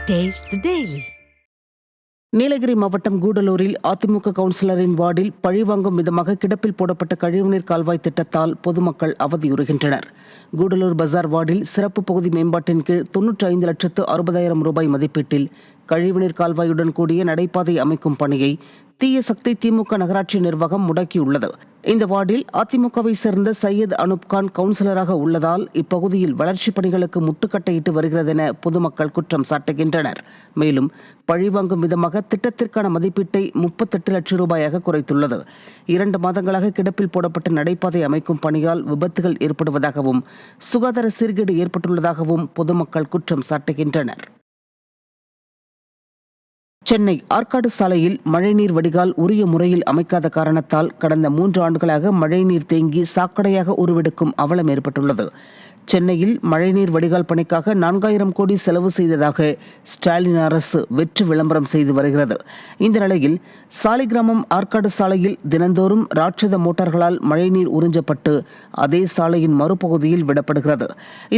Taste the Daily. Nilgiri மாவட்டம் கூடலூரில் அதிமுக கவுன்சிலரின் வார்டில் பழிவாங்கும் விதமாக கிடப்பில் போடப்பட்ட கழிவுநீர் கால்வாய் திட்டத்தால் பொதுமக்கள் அவதியுறுகின்றனர். கூடலூர் பஜார் வார்டில் சிறப்பு பகுதி மேம்பாட்டின் கீழ் 95,60,000 ரூபாய் மதிப்பீட்டில் கழிவுநீர் கால்வாயுடன் கூடிய நடைபாதை அமைக்கும் பணியை தீய சக்தி திமுக நகராட்சி நிர்வாகம் முடக்கியுள்ளது. இந்த வார்டில் அதிமுகவை சேர்ந்த சையத் அனுப்கான் கவுன்சிலராக உள்ளதால் இப்பகுதியில் வளர்ச்சிப் பணிகளுக்கு முட்டுக்கட்டையிட்டு வருகிறது என பொதுமக்கள் குற்றம் சாட்டுகின்றனர். மேலும் பழிவாங்கும் விதமாக திட்டத்திற்கான மதிப்பீட்டை 38 லட்சம் ரூபாயாக குறைத்துள்ளது. 2 மாதங்களாக கிடப்பில் போடப்பட்ட நடைபாதை அமைக்கும் பணியால் விபத்துகள் ஏற்படுவதாகவும் சுகாதார சீர்கேடு ஏற்பட்டுள்ளதாகவும் பொதுமக்கள் குற்றம் சாட்டுகின்றனர். சென்னை ஆற்காடு சாலையில் மழைநீர் வடிகால் உரிய முறையில் அமைக்காத காரணத்தால் கடந்த 3 ஆண்டுகளாக மழைநீர் தேங்கி சாக்கடையாக உருவெடுக்கும் அவலம் ஏற்பட்டுள்ளது. சென்னையில் மழைநீர் வடிகால் பணிக்காக 4,000 கோடி செலவு செய்ததாக ஸ்டாலின் அரசு வெற்று விளம்பரம் செய்து வருகிறது. இந்த நிலையில் சாலிகிராமம் ஆற்காடு சாலையில் தினந்தோறும் ராட்சத மோட்டார்களால் மழைநீர் உறிஞ்சப்பட்டு அதே சாலையின் மறுபகுதியில் விடப்படுகிறது.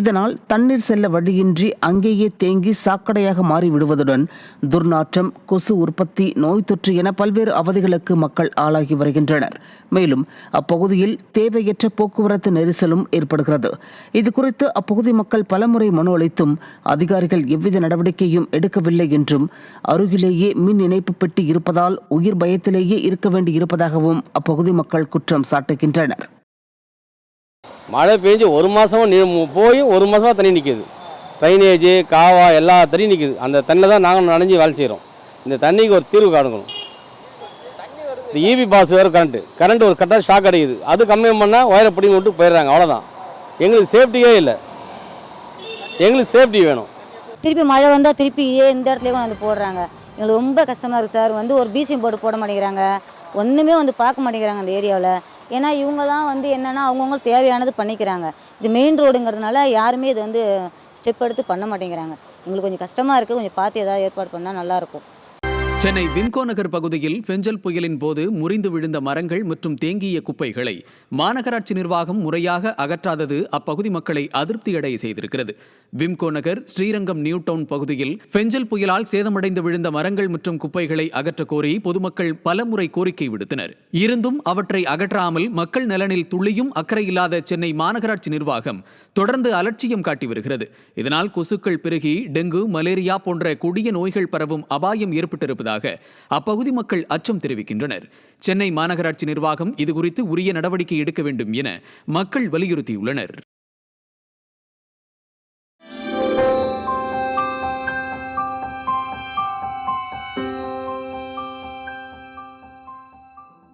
இதனால் தண்ணீர் செல்ல வழியின்றி அங்கேயே தேங்கி சாக்கடையாக மாறிவிடுவதுடன் துர்நாற்றம், கொசு உற்பத்தி, நோய் தொற்று என பல்வேறு அவதிகளுக்கு மக்கள் ஆளாகி வருகின்றனர். மேலும் அப்பகுதியில் தேவையற்ற போக்குவரத்து நெரிசலும் ஏற்படுகிறது. இதுகுறித்து அப்பகுதி மக்கள் பலமுறை மனு அளித்தும் அதிகாரிகள் எவ்வித நடவடிக்கையும் எடுக்கவில்லை என்றும், அருகிலேயே மின் இணைப்பு பெட்டி இருப்பதால் உயிர் பயத்திலேயே இருக்க வேண்டி இருப்பதாகவும் அப்பகுதி மக்கள் குற்றம் சாட்டுகின்றனர். மழை பெஞ்சு 1 மாதம் போய் 1 மாதமாக தண்ணி நிற்கிது. ட்ரைனேஜ், காவா எல்லா தண்ணியும் நிற்கிது. அந்த தண்ணியில் தான் நாங்கள் நனைஞ்சி வேலை செய்கிறோம். இந்த தண்ணிக்கு ஒரு தீர்வு காணணும். இந்த இபி பாஸ் வேறு கரண்ட் ஒரு கரெக்டாக ஷாக் அடிக்குது. அது கம்மி பண்ணால் ஒயரை பிடிங்கி விட்டு போயிடுறாங்க. அவ்வளோதான். எங்களுக்கு சேஃப்டியே இல்லை. எங்களுக்கு சேஃப்டி வேணும். திருப்பி மழை வந்தால் திருப்பி இந்த இடத்துல வந்து போடுறாங்க. எங்களுக்கு ரொம்ப கஷ்டமாக இருக்குது சார். ஒரு பிசிஎம் போர்டு போட மாட்டேங்கிறாங்க. ஒன்றுமே பார்க்க மாட்டேங்கிறாங்க அந்த ஏரியாவில். ஏன்னா இவங்கெல்லாம் என்னென்னா அவங்கவுங்களுக்கு தேவையானது பண்ணிக்கிறாங்க. இது மெயின் ரோடுங்கிறதுனால யாருமே இது ஸ்டெப் எடுத்து பண்ண மாட்டேங்கிறாங்க. எங்களுக்கு கொஞ்சம் கஷ்டமாக இருக்குது. கொஞ்சம் பார்த்து ஏதாவது ஏற்பாடு பண்ணால் நல்லாயிருக்கும். சென்னை விம்கோ நகர் பகுதியில் பெஞ்சல் புயலின் போது முறிந்து விழுந்த மரங்கள் மற்றும் தேங்கிய குப்பைகளை மாநகராட்சி நிர்வாகம் முறையாக அகற்றாதது அப்பகுதி மக்களை அதிருப்தியடைய செய்திருக்கிறது. விம்கோ நகர் ஸ்ரீரங்கம் நியூ டவுன் பகுதியில் பெஞ்சல் புயலால் சேதமடைந்து விழுந்த மரங்கள் மற்றும் குப்பைகளை அகற்ற கோரி பொதுமக்கள் பலமுறை கோரிக்கை விடுத்தனர். இருந்தும் அவற்றை அகற்றாமல் மக்கள் நலனில் துளியும் அக்கறை இல்லாத சென்னை மாநகராட்சி நிர்வாகம் தொடர்ந்து அலட்சியம் காட்டி வருகிறது. இதனால் கொசுக்கள் பெருகி டெங்கு, மலேரியா போன்ற கொடிய நோய்கள் பரவும் அபாயம் ஏற்பட்டிருப்பதாக அப்பகுதி மக்கள் அச்சம் தெரிவிக்கின்றனர். சென்னை மாநகராட்சி நிர்வாகம் இதுகுறித்து உரிய நடவடிக்கை எடுக்க வேண்டும் என மக்கள் வலியுறுத்தியுள்ளனர்.